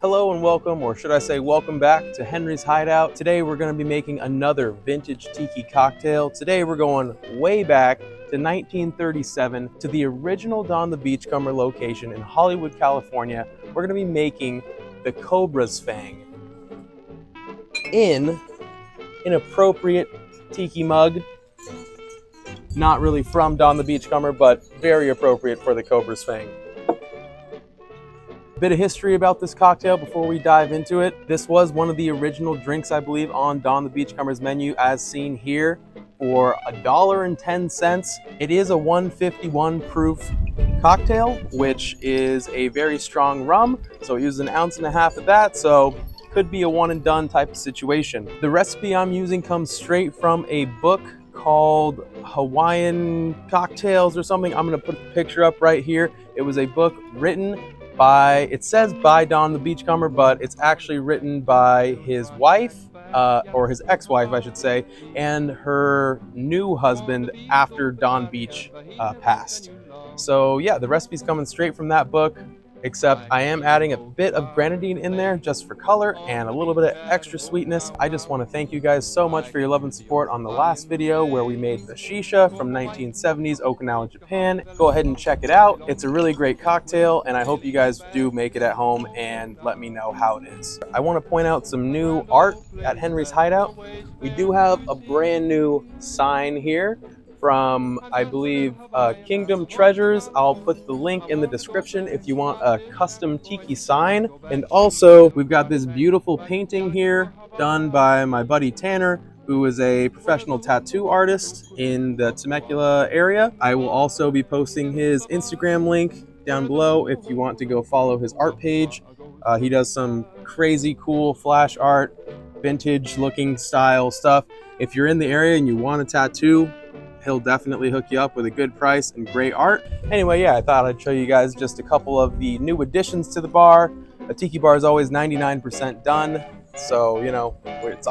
Hello and welcome, or should I say welcome back to Henry's Hideout. Today we're going to be making another vintage tiki cocktail. Today we're going way back to 1937 to the original Don the Beachcomber location in Hollywood, California. We're going to be making the Cobra's Fang in an appropriate tiki mug. Not really from Don the Beachcomber, but very appropriate for the Cobra's Fang. Bit of history about this cocktail before we dive into it. This was one of the original drinks, I believe, on Don the Beachcomber's menu, as seen here, for $1.10. It is a 151 proof cocktail, which is a very strong rum. So it uses 1.5 ounces of that. So could be a one and done type of situation. The recipe I'm using comes straight from a book called Hawaiian Cocktails or something. I'm gonna put the picture up right here. It was a book written by, it says by Don the Beachcomber, but it's actually written by his wife, or his ex-wife, I should say, and her new husband after Don Beach passed. So yeah, the recipe's coming straight from that book, except I am adding a bit of grenadine in there just for color and a little bit of extra sweetness. I just want to thank you guys so much for your love and support on the last video where we made the shisha from 1970s Okinawa, Japan. Go ahead and check it out. It's a really great cocktail, and I hope you guys do make it at home and let me know how it is. I want to point out some new art at Henry's Hideout. We do have a brand new sign here from, I believe, Kingdom Treasures. I'll put the link in the description if you want a custom tiki sign. And also, we've got this beautiful painting here done by my buddy Tanner, who is a professional tattoo artist in the Temecula area. I will also be posting his Instagram link down below if you want to go follow his art page. He does some crazy cool flash art, vintage looking style stuff. If you're in the area and you want a tattoo, he'll definitely hook you up with a good price and great art. Anyway, yeah, I thought I'd show you guys just a couple of the new additions to the bar. A tiki bar is always 99% done, so, you know,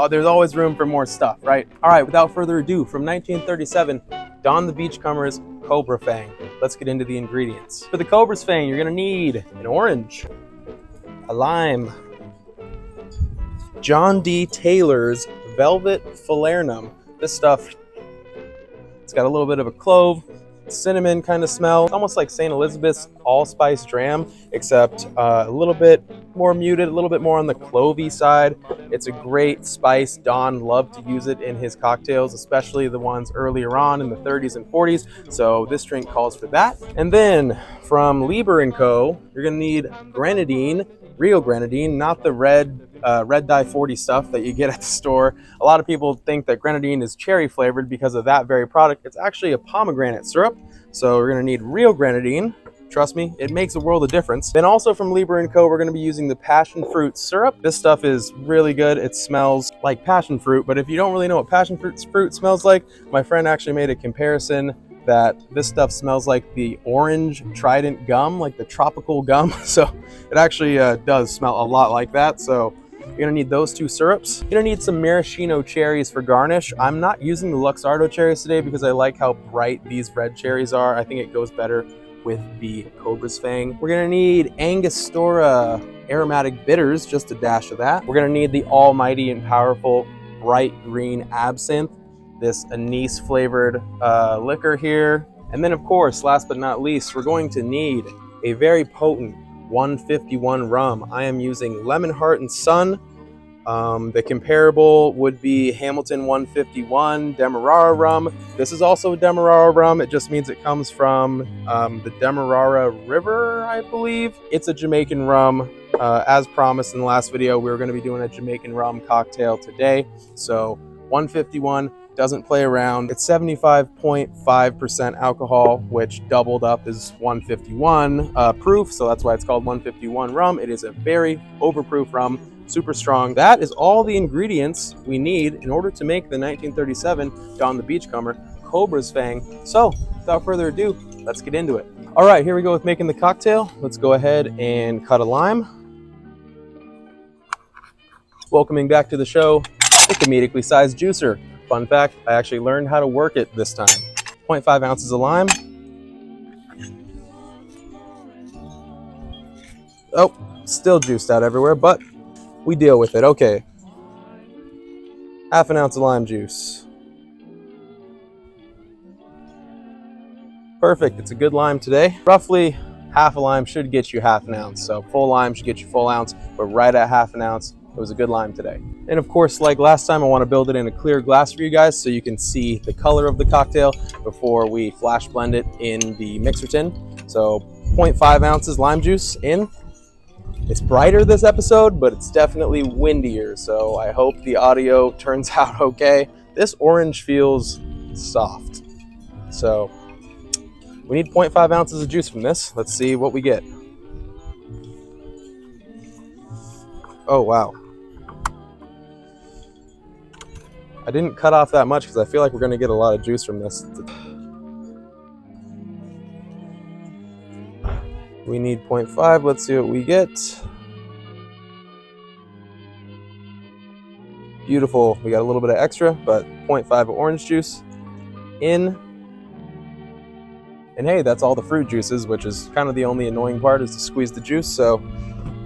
there's always room for more stuff, right? All right, without further ado, from 1937, Don the Beachcomber's Cobra Fang. Let's get into the ingredients. For the Cobra's Fang, you're gonna need an orange, a lime, John D. Taylor's Velvet Falernum. This stuff, it's got a little bit of a clove, cinnamon kind of smell. It's almost like St. Elizabeth's allspice dram, except a little bit more muted, a little bit more on the clovey side. It's a great spice. Don loved to use it in his cocktails, especially the ones earlier on in the 30s and 40s. So this drink calls for that. And then from Lieber & Co., you're gonna need grenadine, real grenadine, not the red dye 40 stuff that you get at the store. A lot of people think that grenadine is cherry flavored because of that very product. It's actually a pomegranate syrup. So we're gonna need real grenadine. Trust me, it makes a world of difference. Then also from Lieber & Co., we're gonna be using the passion fruit syrup. This stuff is really good. It smells like passion fruit, but if you don't really know what passion fruit smells like, my friend actually made a comparison that this stuff smells like the orange Trident gum, like the tropical gum. So it actually does smell a lot like that. So you're gonna need those two syrups. You're gonna need some maraschino cherries for garnish. I'm not using the Luxardo cherries today because I like how bright these red cherries are. I think it goes better with the Cobra's Fang. We're gonna need angostura aromatic bitters, just a dash of that. We're gonna need the almighty and powerful bright green absinthe, this anise flavored liquor here. And then of course, last but not least, we're going to need a very potent 151 rum. I am using Lemon Heart and Sun. The comparable would be Hamilton 151 Demerara rum. This is also a Demerara rum. It just means it comes from the Demerara River, I believe. It's a Jamaican rum. As promised in the last video, we were going to be doing a Jamaican rum cocktail today. So 151 doesn't play around. It's 75.5% alcohol, which doubled up is 151 proof. So that's why it's called 151 rum. It is a very overproof rum, super strong. That is all the ingredients we need in order to make the 1937 Don the Beachcomber Cobra's Fang. So without further ado, let's get into it. All right, here we go with making the cocktail. Let's go ahead and cut a lime. Welcoming back to the show, the comedically sized juicer. Fun fact, I actually learned how to work it this time. 0.5 ounces of lime. Oh, Still juiced out everywhere, but we deal with it. Okay. Half an ounce of lime juice. Perfect. It's a good lime today. Roughly half a lime should get you half an ounce. So full lime should get you full ounce, but right at half an ounce, it was a good lime today. And of course, like last time, I want to build it in a clear glass for you guys so you can see the color of the cocktail before we flash blend it in the mixer tin. So 0.5 ounces lime juice in. It's brighter this episode, but it's definitely windier, so I hope the audio turns out okay. This orange feels soft. So we need 0.5 ounces of juice from this. Let's see what we get. Oh, wow. I didn't cut off that much because I feel like we're going to get a lot of juice from this. We need 0.5. Let's see what we get. Beautiful. We got a little bit of extra, but 0.5 of orange juice in. And hey, that's all the fruit juices, which is kind of the only annoying part, is to squeeze the juice. So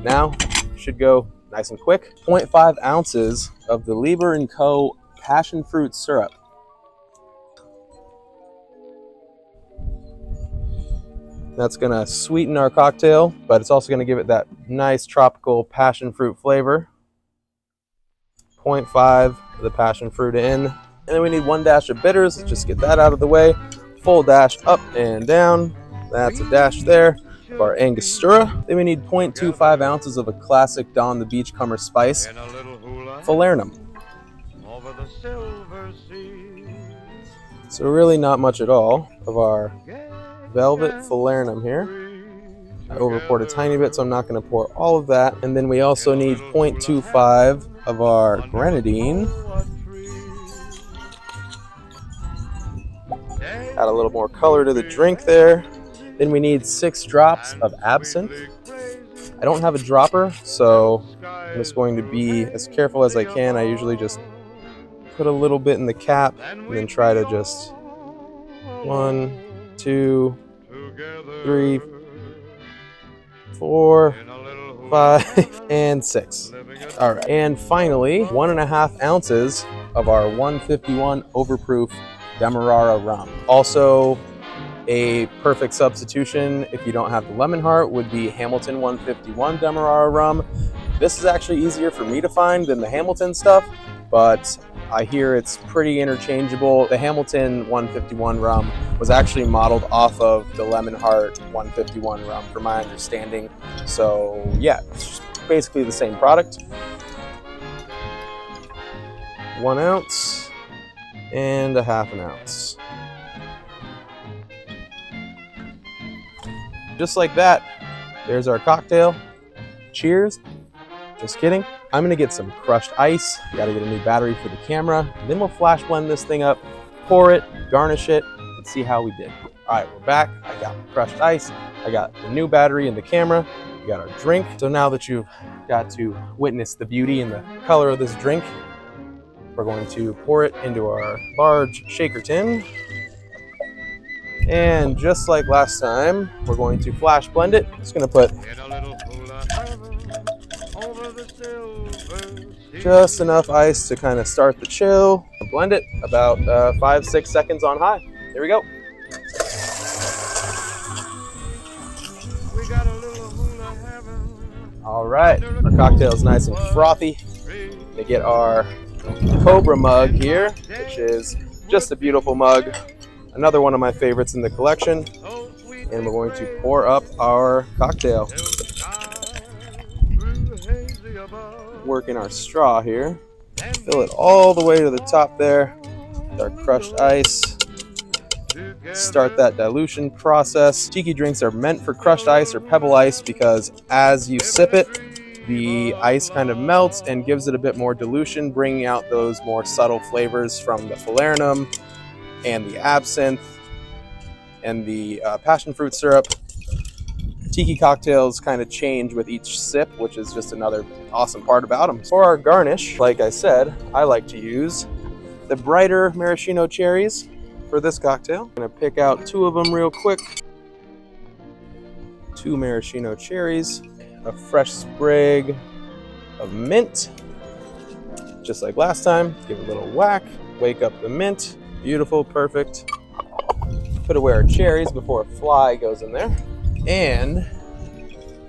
now should go nice and quick. 0.5 ounces of the Lieber & Co. passion fruit syrup. That's gonna sweeten our cocktail, but it's also gonna give it that nice tropical passion fruit flavor. 0.5 of the passion fruit in. And then we need 1 dash of bitters. Let's just get that out of the way. Full dash up and down. That's a dash there of our angostura. Then we need 0.25 ounces of a classic Don the Beachcomber spice, falernum. So really not much at all of our velvet falernum here. I overpoured a tiny bit, so I'm not going to pour all of that. And then we also need 0.25 of our grenadine. Add a little more color to the drink there. Then we need 6 drops of absinthe. I don't have a dropper, so I'm just going to be as careful as I can. I usually just put a little bit in the cap and then try to just 1, 2, 3, 4, 5, and 6. All right. And finally, 1.5 ounces of our 151 overproof demerara rum. Also, a perfect substitution if you don't have the lemon heart would be Hamilton 151 demerara rum. This is actually easier for me to find than the Hamilton stuff, but I hear it's pretty interchangeable. The Hamilton 151 rum was actually modeled off of the Lemon Heart 151 rum, from my understanding. So yeah, it's basically the same product. 1 ounce and 1/2 ounce. Just like that, there's our cocktail. Cheers. Just kidding. I'm gonna get some crushed ice. Gotta get a new battery for the camera. Then we'll flash blend this thing up, pour it, garnish it, and see how we did. All right, we're back. I got crushed ice. I got the new battery in the camera. We got our drink. So now that you've got to witness the beauty and the color of this drink, we're going to pour it into our large shaker tin. And just like last time, we're going to flash blend it. Just gonna put just enough ice to kind of start the chill. Blend it about 5-6 seconds on high. Here we go. All right, our cocktail is nice and frothy. We get our Cobra mug here, which is just a beautiful mug. Another one of my favorites in the collection. And we're going to pour up our cocktail. Working our straw here. Fill it all the way to the top there with our crushed ice. Start that dilution process. Tiki drinks are meant for crushed ice or pebble ice because as you sip it, the ice kind of melts and gives it a bit more dilution, bringing out those more subtle flavors from the falernum and the absinthe and the passion fruit syrup. Tiki cocktails kind of change with each sip, which is just another awesome part about them. For our garnish, like I said, I like to use the brighter maraschino cherries for this cocktail. I'm gonna pick out 2 of them real quick. 2 maraschino cherries. a fresh sprig of mint, just like last time. Give it a little whack, wake up the mint. Beautiful, perfect. Put away our cherries before a fly goes in there. And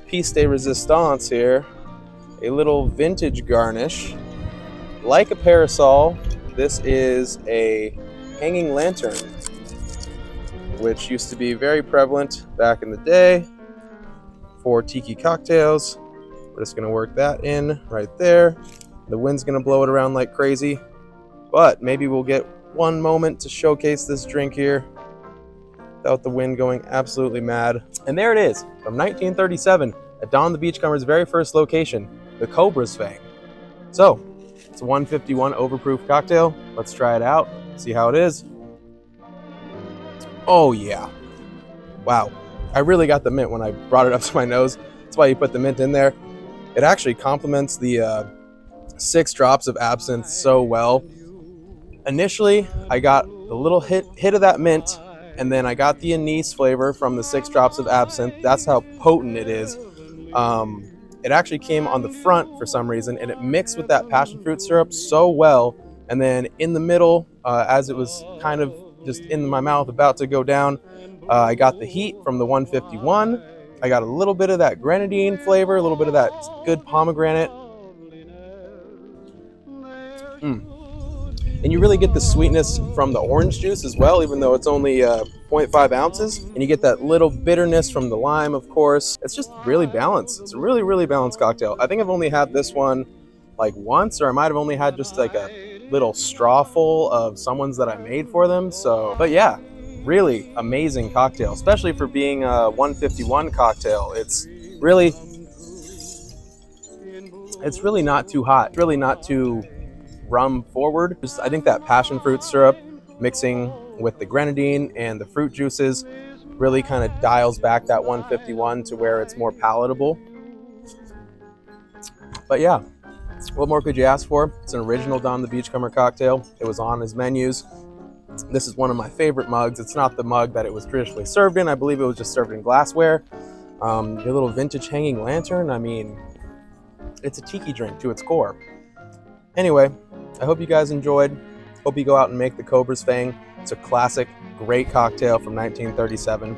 piece de resistance here, a little vintage garnish. Like a parasol, this is a hanging lantern, which used to be very prevalent back in the day for tiki cocktails. We're just gonna work that in right there. The wind's gonna blow it around like crazy, but maybe we'll get one moment to showcase this drink here without the wind going absolutely mad. And there it is, from 1937, at Don the Beachcomber's very first location, the Cobra's Fang. So, it's a 151 overproof cocktail. Let's try it out, see how it is. Oh yeah, wow. I really got the mint when I brought it up to my nose. That's why you put the mint in there. It actually complements the 6 drops of absinthe so well. Initially, I got a little hit of that mint, and then I got the anise flavor from the 6 drops of absinthe. That's how potent it is. It actually came on the front for some reason, and it mixed with that passion fruit syrup so well. And then in the middle, as it was kind of just in my mouth about to go down, I got the heat from the 151. I got a little bit of that grenadine flavor, a little bit of that good pomegranate. And you really get the sweetness from the orange juice as well, even though it's only 0.5 ounces. And you get that little bitterness from the lime, of course. It's just really balanced. It's a really, really balanced cocktail. I think I've only had this one like once, or I might have only had just like a little straw full of someone's that I made for them. So, but yeah, really amazing cocktail, especially for being a 151 cocktail. It's really not too hot. It's really not too rum forward. I think that passion fruit syrup mixing with the grenadine and the fruit juices really kind of dials back that 151 to where it's more palatable. But yeah, what more could you ask for? It's an original Don the Beachcomber cocktail. It was on his menus. This is one of my favorite mugs. It's not the mug that it was traditionally served in. I believe it was just served in glassware. Your little vintage hanging lantern. I mean, it's a tiki drink to its core. Anyway, I hope you guys enjoyed. Hope you go out and make the Cobra's Fang. It's a classic, great cocktail from 1937.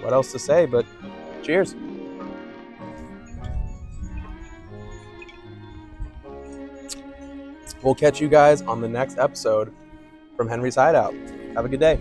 What else to say, but cheers. We'll catch you guys on the next episode from Henry's Hideout. Have a good day.